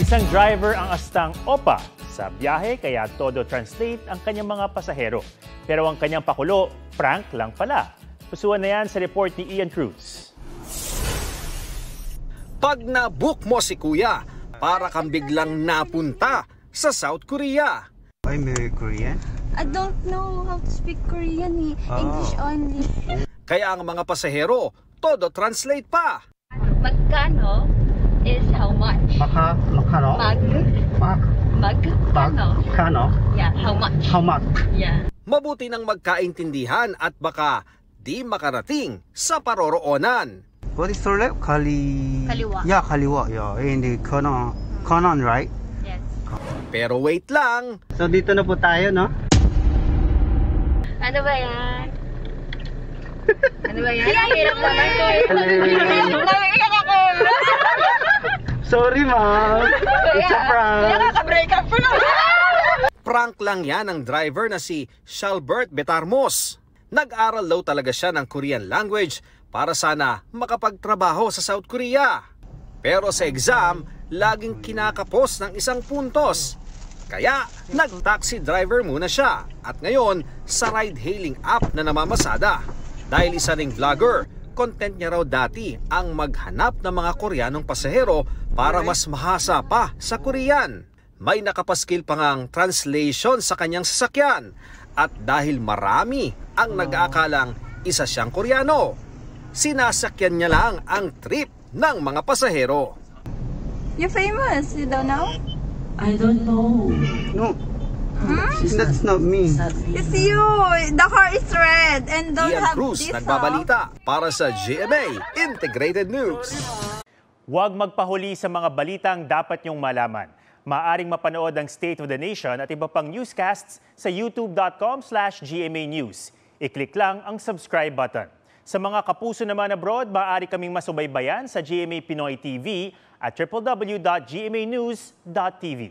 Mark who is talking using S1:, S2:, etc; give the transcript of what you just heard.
S1: Isang driver ang astang OPA sa biyahe kaya todo translate ang kanyang mga pasahero. Pero ang kanyang pakulo, prank lang pala. Pusuan na yan sa report ni Ian Cruz.
S2: Pag na-book mo si Kuya, para kang biglang napunta sa South Korea.
S3: I'm very Korean.
S4: I don't know how to speak Korean, English only.
S2: Kaya ang mga pasahero, todo translate pa.
S4: Magkano is how much?
S3: Makano? Magkano?
S4: Yeah, how much?
S3: How much?
S4: Yeah.
S2: Mabuti nang magkaintindihan at baka di makarating sa paroroonan.
S3: What is the left?
S4: Kaliwa.
S3: Yeah, kaliwa. Yeah, in the kanan, right?
S4: Yes.
S2: Pero wait lang,
S3: So dito na po tayo, no?
S4: Ano ba yan? Ano ba yan? Hirap naman ko. Naiiyak ako.
S3: Sorry, ma'am. It's a prank.
S4: Nakaka-break up na.
S2: prank lang yan ng driver na si Shalbert Betarmos. Nag-aral daw talaga siya ng Korean language para sana makapagtrabaho sa South Korea. Pero sa exam, laging kinakapos ng isang puntos. Kaya nag-taxi driver muna siya at ngayon sa ride-hailing app na namamasada. Dahil isa ring vlogger, content niya raw dati ang maghanap ng mga Koreanong pasahero para mas mahasa pa sa Korean. May nakapaskil pa ngang translation sa kanyang sasakyan at dahil marami ang nag-aakalang isa siyang Koreano, sinasakyan niya lang ang trip ng mga pasahero.
S4: You're famous, you don't know?
S5: I don't know.
S3: No, that's not me.
S4: It's you! The car is red and don't
S2: Ian
S4: have
S2: Cruz
S4: this
S2: nagbabalita para sa GMA Integrated News.
S1: Huwag magpahuli sa mga balitang dapat niyong malaman. Maaring mapanood ang State of the Nation at iba pang newscasts sa youtube.com/GMA News. I-click lang ang subscribe button. Sa mga kapuso naman abroad, maaari kaming masubaybayan sa GMA Pinoy TV at www.gmanews.tv.